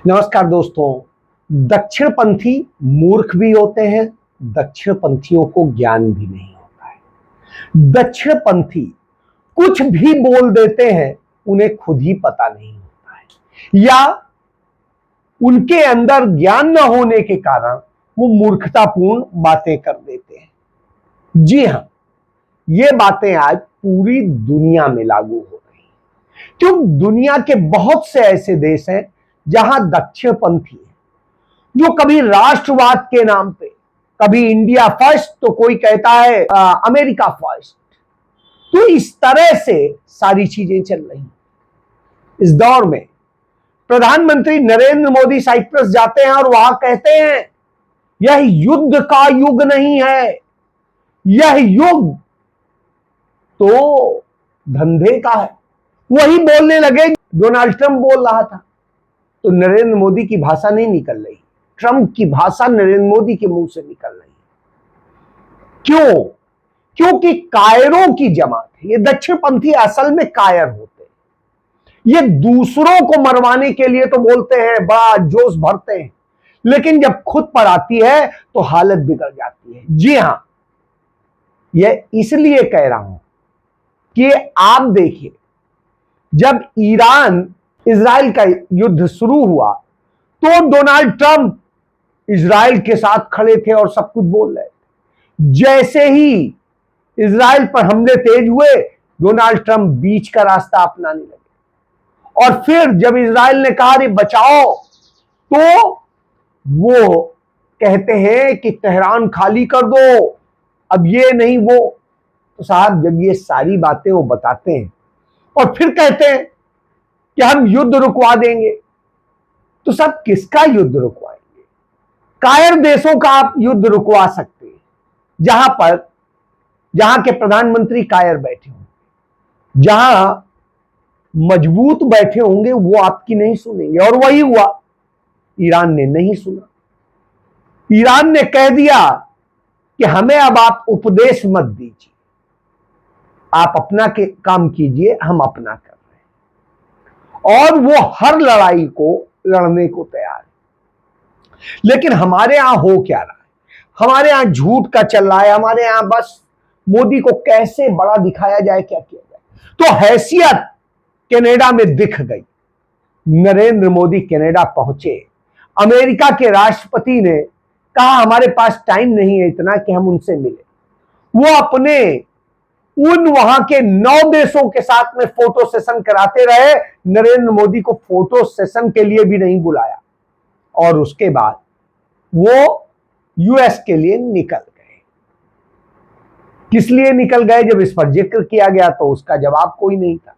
नमस्कार दोस्तों। दक्षिणपंथी मूर्ख भी होते हैं, दक्षिणपंथियों को ज्ञान भी नहीं होता है। दक्षिणपंथी कुछ भी बोल देते हैं, उन्हें खुद ही पता नहीं होता है, या उनके अंदर ज्ञान न होने के कारण वो मूर्खतापूर्ण बातें कर देते हैं। जी हां, ये बातें आज पूरी दुनिया में लागू हो रही हैं, क्योंकि दुनिया के बहुत से ऐसे देश हैं जहां दक्षिणपंथी है, जो कभी राष्ट्रवाद के नाम पे, कभी इंडिया फर्स्ट तो कोई कहता है अमेरिका फर्स्ट। तो इस तरह से सारी चीजें चल रही हैं। इस दौर में प्रधानमंत्री नरेंद्र मोदी साइप्रस जाते हैं और वहां कहते हैं यह युद्ध का युग नहीं है, यह युग तो धंधे का है। वही बोलने लगे डोनाल्ड ट्रंप बोल रहा था, तो नरेंद्र मोदी की भाषा नहीं निकल रही, ट्रंप की भाषा नरेंद्र मोदी के मुंह से निकल रही है। क्यों? क्योंकि कायरों की जमात है। ये दक्षिणपंथी असल में कायर होते हैं। ये दूसरों को मरवाने के लिए तो बोलते हैं, बड़ा जोश भरते हैं, लेकिन जब खुद पर आती है तो हालत बिगड़ जाती है। जी हां, यह इसलिए कह रहा हूं कि आप देखिए, जब ईरान इजराइल का युद्ध शुरू हुआ तो डोनाल्ड ट्रंप इजराइल के साथ खड़े थे और सब कुछ बोल रहे थे। जैसे ही इजराइल पर हमले तेज हुए, डोनाल्ड ट्रंप बीच का रास्ता अपनाने लगे। और फिर जब इजराइल ने कहा रे बचाओ, तो वो कहते हैं कि तेहरान खाली कर दो, अब ये नहीं वो। तो साहब, जब ये सारी बातें वो बताते हैं और फिर कहते हैं कि हम युद्ध रुकवा देंगे, तो सब किसका युद्ध रुकवाएंगे? कायर देशों का आप युद्ध रुकवा सकते हैं, जहां के प्रधानमंत्री कायर बैठे होंगे, जहां मजबूत बैठे होंगे, वो आपकी नहीं सुनेंगे। और वही हुआ, ईरान ने नहीं सुना। ईरान ने कह दिया कि हमें अब आप उपदेश मत दीजिए, आप अपना के काम कीजिए, हम अपना कर रहे हैं। और वो हर लड़ाई को लड़ने को तैयार है। लेकिन हमारे यहां हो क्या रहा है? हमारे यहां झूठ का चल रहा है। हमारे यहां बस मोदी को कैसे बड़ा दिखाया जाए, क्या किया जाए। तो हैसियत कनाडा में दिख गई। नरेंद्र मोदी कनाडा पहुंचे। अमेरिका के राष्ट्रपति ने कहा हमारे पास टाइम नहीं है इतना कि हम उनसे मिले। वो अपने उन वहां के 9 देशों के साथ में फोटो सेशन कराते रहे, नरेंद्र मोदी को फोटो सेशन के लिए भी नहीं बुलाया। और उसके बाद वो यूएस के लिए निकल गए। किस लिए निकल गए? जब इस पर जिक्र किया गया तो उसका जवाब कोई नहीं था।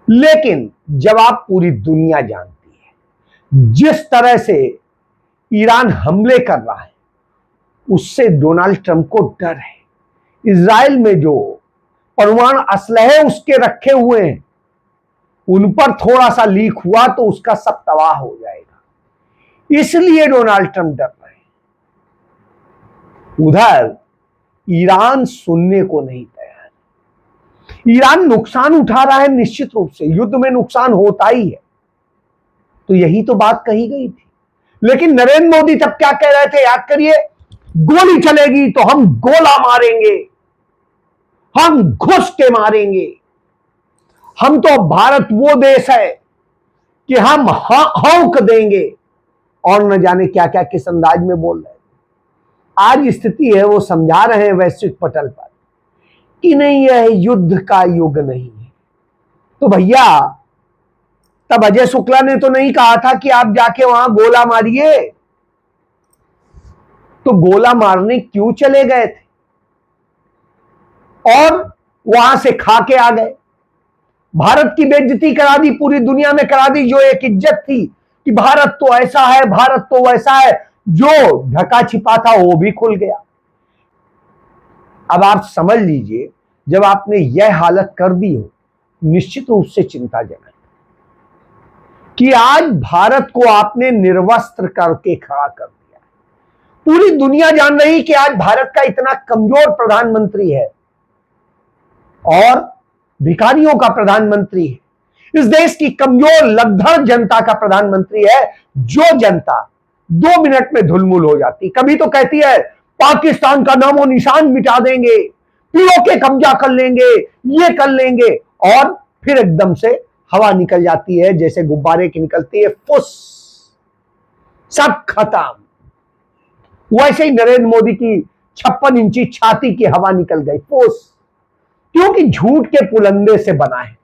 लेकिन जवाब पूरी दुनिया जानती है। जिस तरह से ईरान हमले कर रहा है, उससे डोनाल्ड ट्रंप को डर है। इजराइल में जो परमाणु असलहे उसके रखे हुए हैं, उन पर थोड़ा सा लीक हुआ तो उसका सब तबाह हो जाएगा। इसलिए डोनाल्ड ट्रंप डर रहे हैं। उधर ईरान सुनने को नहीं तैयार। ईरान नुकसान उठा रहा है, निश्चित रूप से युद्ध में नुकसान होता ही है। तो यही तो बात कही गई थी। लेकिन नरेंद्र मोदी तब क्या कह रहे थे, याद करिए, गोली चलेगी तो हम गोला मारेंगे, हम घुस के मारेंगे, हम तो भारत वो देश है कि हम हौंक देंगे, और न जाने क्या क्या किस अंदाज में बोल रहे हैं। आज स्थिति है, वो समझा रहे हैं वैश्विक पटल पर कि नहीं, यह युद्ध का युग नहीं है। तो भैया, तब अजय शुक्ला ने तो नहीं कहा था कि आप जाके वहां गोला मारिए? तो गोला मारने क्यों चले गए थे और वहां से खा के आ गए? भारत की बेइज्जती करा दी, पूरी दुनिया में करा दी। जो एक इज्जत थी कि भारत तो ऐसा है, भारत तो वैसा है, जो ढका छिपा था वो भी खुल गया। अब आप समझ लीजिए, जब आपने यह हालत कर दी हो, निश्चित रूप से चिंताजनक कि आज भारत को आपने निर्वस्त्र करके खड़ा कर दिया। पूरी दुनिया जान रही कि आज भारत का इतना कमजोर प्रधानमंत्री है और भिखारियों का प्रधानमंत्री है। इस देश की कमजोर लगधर जनता का प्रधानमंत्री है, जो जनता 2 मिनट में धुलमुल हो जाती। कभी तो कहती है पाकिस्तान का नामो निशान मिटा देंगे, पीओके कब्जा कर लेंगे, ये कर लेंगे, और फिर एकदम से हवा निकल जाती है जैसे गुब्बारे की निकलती है, फुस, सब खत्म। वैसे ही नरेंद्र मोदी की 56 इंची छाती की हवा निकल गई, फुस, क्योंकि झूठ के पुलंदे से बना है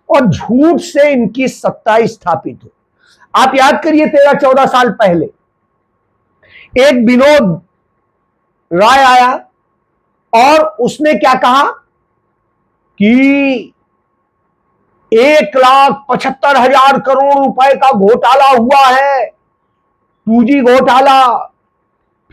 और झूठ से इनकी सत्ता स्थापित हो। आप याद करिए 13-14 साल पहले एक विनोद राय आया और उसने क्या कहा कि 1,75,000 करोड़ रुपए का घोटाला हुआ है, 2G घोटाला,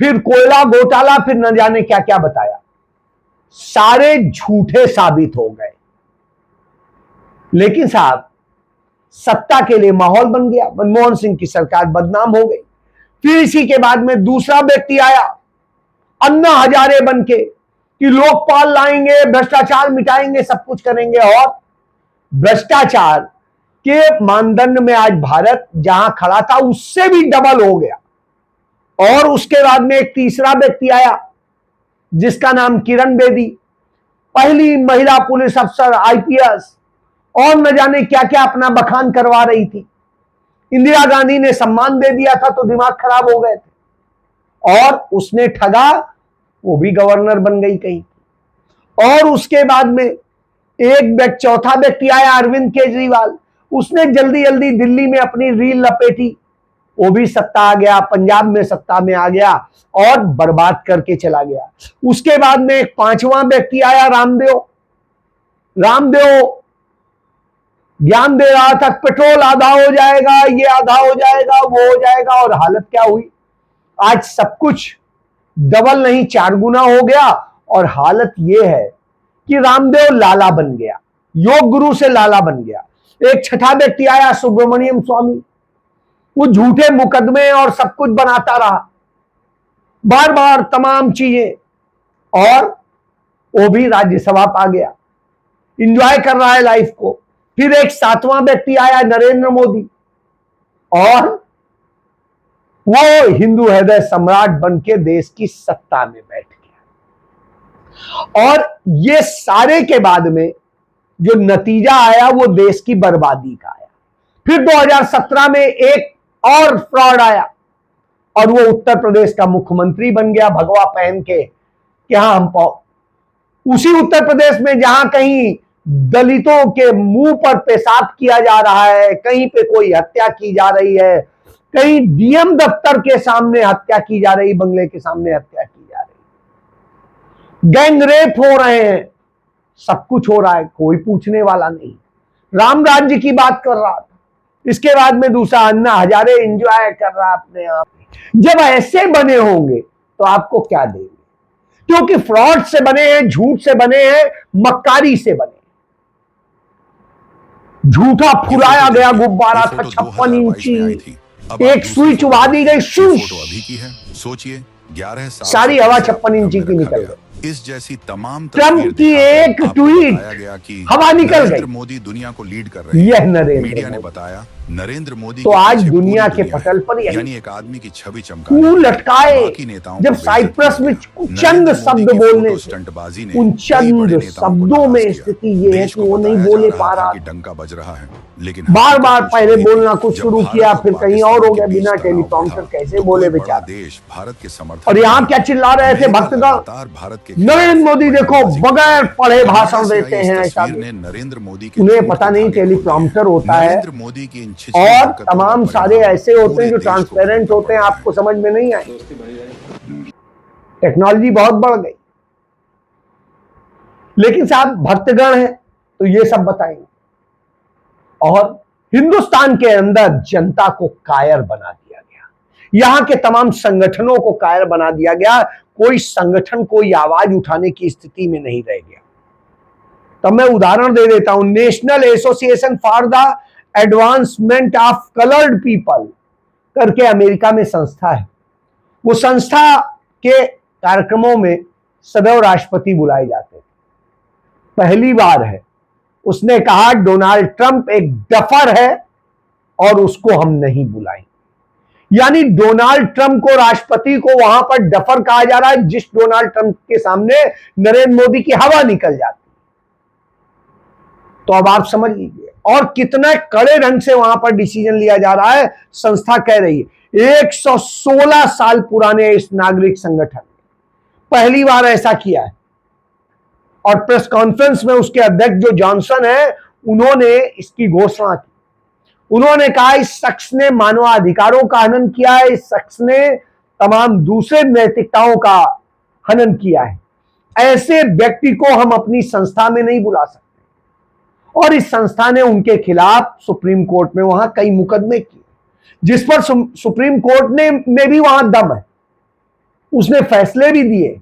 फिर कोयला घोटाला, फिर न जाने क्या क्या बताया। सारे झूठे साबित हो गए। लेकिन साहब सत्ता के लिए माहौल बन गया, मनमोहन सिंह की सरकार बदनाम हो गई। फिर इसी के बाद में दूसरा व्यक्ति आया अन्ना हजारे बन के कि लोकपाल लाएंगे, भ्रष्टाचार मिटाएंगे, सब कुछ करेंगे, और भ्रष्टाचार के मानदंड में आज भारत जहां खड़ा था उससे भी डबल हो गया। और उसके बाद में एक तीसरा व्यक्ति आया जिसका नाम किरण बेदी, पहली महिला पुलिस अफसर, IPS, और न जाने क्या क्या अपना बखान करवा रही थी। इंदिरा गांधी ने सम्मान दे दिया था तो दिमाग खराब हो गए थे, और उसने ठगा, वो भी गवर्नर बन गई कहीं। और उसके बाद में एक चौथा व्यक्ति आया अरविंद केजरीवाल, उसने जल्दी जल्दी दिल्ली में अपनी रील लपेटी, वो भी सत्ता आ गया, पंजाब में सत्ता में आ गया और बर्बाद करके चला गया। उसके बाद में एक पांचवा व्यक्ति आया रामदेव ज्ञान दे रहा था पेट्रोल आधा हो जाएगा, ये आधा हो जाएगा, वो हो जाएगा, और हालत क्या हुई? आज सब कुछ डबल नहीं 4 गुना हो गया, और हालत ये है कि रामदेव लाला बन गया, योग गुरु से लाला बन गया। एक छठा व्यक्ति आया सुब्रमण्यम स्वामी, वो झूठे मुकदमे और सब कुछ बनाता रहा, बार बार तमाम चीजें, और वो भी राज्यसभा पा गया, एंजॉय कर रहा है लाइफ को। फिर एक सातवां व्यक्ति आया नरेंद्र मोदी, और वो हिंदू हृदय सम्राट बन के देश की सत्ता में बैठ गया। और ये सारे के बाद में जो नतीजा आया वो देश की बर्बादी का आया। फिर 2017 में एक और फ्रॉड आया और वो उत्तर प्रदेश का मुख्यमंत्री बन गया भगवा पहन के कि हाँ हम उसी उत्तर प्रदेश में जहां कहीं दलितों के मुंह पर पेशाब किया जा रहा है, कहीं पे कोई हत्या की जा रही है, कहीं DM दफ्तर के सामने हत्या की जा रही, बंगले के सामने हत्या की जा रही, गैंग रेप हो रहे हैं, सब कुछ हो रहा है, कोई पूछने वाला नहीं। राम राज्य की बात कर रहा था। इसके बाद में दूसरा अन्ना हजारे एंजॉय कर रहा अपने आप। जब ऐसे बने होंगे तो आपको क्या देंगे? क्योंकि फ्रॉड से बने हैं, झूठ से बने हैं, मक्कारी से बने। झूठा फुलाया गया गुब्बारा था 56 इंची, एक सुई चुबा दी गई, सोचिए 11 सारी हवा 56 इंची की निकल गई। इस जैसी तमाम ट्रंप की एक ट्वीट हवा निकल गई। मोदी दुनिया को लीड कर रहे हैं, यह नरेंद्र मीडिया ने बताया नरेंद्र मोदी तो आज दुनिया के पटल पर यानी एक आदमी की छवि चमका लटकाए। जब साइप्रस में चंद शब्द बोलने स्टंटबाजी ने उन चंद शब्दों में स्थिति ये है कि वो नहीं बोले पा रहा, डंका बज रहा है, लेकिन बार बार पहले बोलना कुछ शुरू किया, फिर कहीं और हो गया, बिना टेलीप्रॉम्प्टर कैसे बोले बेचारा। देश भारत के समर्थन और यहाँ क्या चिल्ला रहे थे भक्तगण, नरेंद्र मोदी देखो बगैर पढ़े भाषण देते हैं, ऐसा नरेंद्र मोदी उन्हें पता नहीं टेलीप्रॉम्प्टर होता है, मोदी की और तमाम सारे ऐसे होते हैं जो ट्रांसपेरेंट होते हैं, आपको समझ में नहीं आए। टेक्नोलॉजी बहुत बढ़ गई, लेकिन साहब भक्तगण है तो ये सब बताएंगे। और हिंदुस्तान के अंदर जनता को कायर बना दिया गया, यहां के तमाम संगठनों को कायर बना दिया गया, कोई संगठन कोई आवाज उठाने की स्थिति में नहीं रह गया। तो मैं उदाहरण दे देता हूं, national association for the advancement of coloured people करके अमेरिका में संस्था है। वो संस्था के कार्यक्रमों में सदैव राष्ट्रपति बुलाए जाते थे। पहली बार है उसने कहा डोनाल्ड ट्रंप एक डफर है और उसको हम नहीं बुलाएंगे। यानी डोनाल्ड ट्रंप को, राष्ट्रपति को वहां पर डफर कहा जा रहा है, जिस डोनाल्ड ट्रंप के सामने नरेंद्र मोदी की हवा निकल जाती। तो अब आप समझ लीजिए और कितना कड़े ढंग से वहां पर डिसीजन लिया जा रहा है। संस्था कह रही है 116 साल पुराने इस नागरिक संगठन ने पहली बार ऐसा किया है। और प्रेस कॉन्फ्रेंस में उसके अध्यक्ष जो जॉनसन है, उन्होंने इसकी घोषणा की। उन्होंने कहा इस शख्स ने मानवाधिकारों का हनन किया है, इस शख्स ने तमाम दूसरे नैतिकताओं का हनन किया है। ऐसे व्यक्ति को हम अपनी संस्था में नहीं बुला सकते। और इस संस्था ने उनके खिलाफ सुप्रीम कोर्ट में वहां कई मुकदमे किए, जिस पर सुप्रीम कोर्ट में भी वहां दम है, उसने फैसले भी दिए।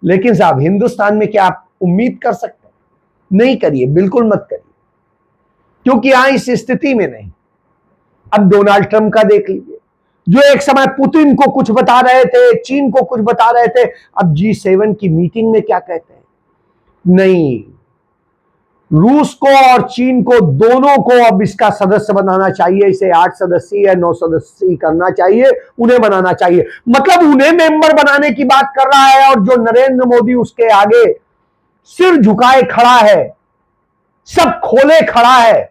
लेकिन साहब हिंदुस्तान में क्या आप उम्मीद कर सकते हैं? नहीं करिए, बिल्कुल मत करिए, क्योंकि यहां इस स्थिति में नहीं। अब डोनाल्ड ट्रंप का देख लीजिए, जो एक समय पुतिन को कुछ बता रहे थे, चीन को कुछ बता रहे थे, अब G7 की मीटिंग में क्या कहते हैं? नहीं, रूस को और चीन को, दोनों को अब इसका सदस्य बनाना चाहिए। इसे 8 सदस्यीय या 9 सदस्यीय करना चाहिए, उन्हें बनाना चाहिए। मतलब उन्हें मेंबर बनाने की बात कर रहा है। और जो नरेंद्र मोदी उसके आगे सिर झुकाए खड़ा है, सब खोले खड़ा है,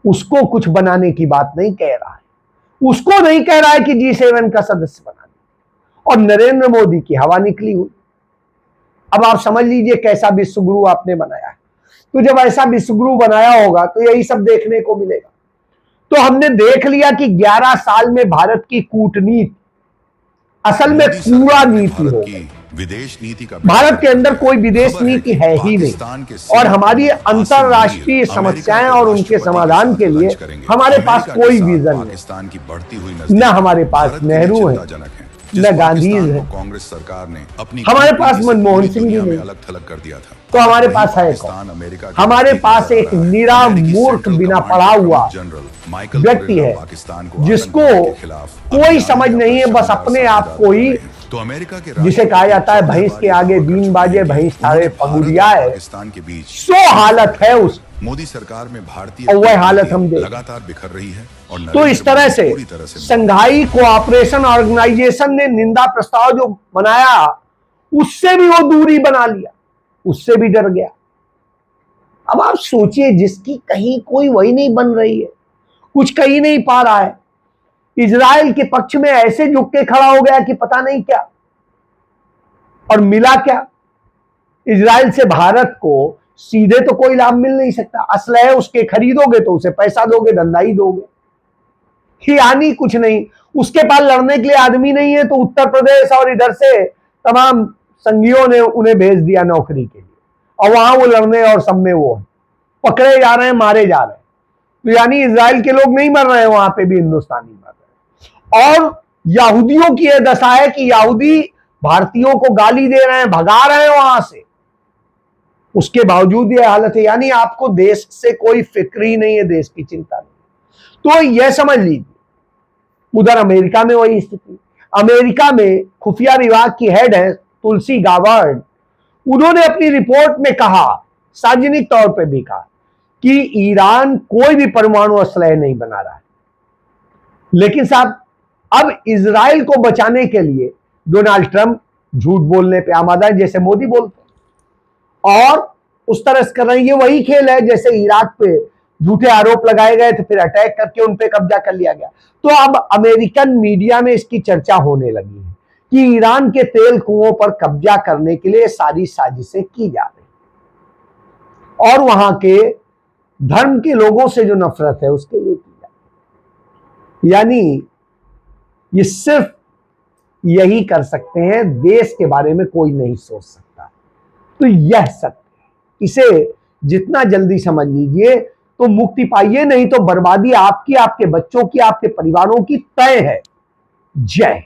उसको कुछ बनाने की बात नहीं कह रहा है। उसको नहीं कह रहा है कि G7 का सदस्य बना दे। और नरेंद्र मोदी की हवा निकली हुई। अब आप समझ लीजिए कैसा विश्वगुरु आपने बनाया है। तो जब ऐसा विश्वगुरु बनाया होगा तो यही सब देखने को मिलेगा। तो हमने देख लिया कि 11 साल में भारत की कूटनीति असल में कूड़ा नीति हो गई। विदेश नीति का भारत के अंदर कोई विदेश नीति है ही नहीं। और हमारी अंतरराष्ट्रीय समस्याएं और उनके समाधान के लिए हमारे पास कोई विजन नहीं। न हमारे पास नेहरू है, न गांधी है, कांग्रेस सरकार ने अपनी हमारे पास मनमोहन सिंह भी नहीं। अलग थलग कर दिया था। तो हमारे पास है कौन? हमारे पास एक निरा मूर्ख बिना पढ़ा हुआ व्यक्ति है, जिसको कोई समझ नहीं है, बस अपने आप को ही, तो अमेरिका के जिसे कहा जाता है भैंस के आगे बीन बाजे भैंस थारे पगुरिया है, पाकिस्तान के बीच सो हालत है उस। मोदी सरकार में भारतीय और वह हालत हम देख, लगातार बिखर रही है। और तो इस तरह से संघाई कोऑपरेशन ऑर्गेनाइजेशन ने निंदा प्रस्ताव जो बनाया, उससे भी वो दूरी बना लिया, उससे भी डर गया। अब आप सोचिए, जिसकी कहीं कोई वही नहीं बन रही है, कुछ कहीं नहीं पा रहा है, इजराइल के पक्ष में ऐसे झुक के खड़ा हो गया कि पता नहीं क्या। और मिला क्या? इजराइल से भारत को सीधे तो कोई लाभ मिल नहीं सकता। असलहे उसके खरीदोगे तो उसे पैसा दोगे, धंधा ही दोगे, यानी कुछ नहीं। उसके पास लड़ने के लिए आदमी नहीं है, तो उत्तर प्रदेश और इधर से तमाम संघियों ने उन्हें भेज दिया नौकरी के लिए, और वहां वो लड़ने और सब में वो पकड़े जा रहे हैं, मारे जा रहे हैं। तो यानी इजराइल के लोग नहीं मर रहे हैं, वहां पे भी हिंदुस्तानी मर रहे हैं। और यहूदियों की यह दशा है कि यहूदी भारतीयों को गाली दे रहे हैं, भगा रहे हैं वहां से, उसके बावजूद यह हालत है। यानी आपको देश से कोई फिक्र ही नहीं है, देश की चिंता नहीं। तो यह समझ लीजिए, उधर अमेरिका में वही स्थिति। अमेरिका में खुफिया विभाग की हेड है तुलसी गाबार्ड, उन्होंने अपनी रिपोर्ट में कहा, सार्वजनिक तौर पर भी कहा, कि ईरान कोई भी परमाणु असलहे नहीं बना रहा है। लेकिन साहब अब इजराइल को बचाने के लिए डोनाल्ड ट्रंप झूठ बोलने पे आमादा है, जैसे मोदी बोलते हैं, और उस तरह से कर रहे हैं। ये वही खेल है जैसे इराक पे झूठे आरोप लगाए गए थे, फिर अटैक करके उन पे कब्जा कर लिया गया। तो अब अमेरिकन मीडिया में इसकी चर्चा होने लगी है कि ईरान के तेल कुओं पर कब्जा करने के लिए सारी साजिशें की जा रही, और वहां के धर्म के लोगों से जो नफरत है उसके लिए की जा रही। यानी ये सिर्फ यही कर सकते हैं, देश के बारे में कोई नहीं सोच सकता। तो यह सत्य है, इसे जितना जल्दी समझ लीजिए तो मुक्ति पाइए, नहीं तो बर्बादी आपकी, आपके बच्चों की, आपके परिवारों की तय है। जय।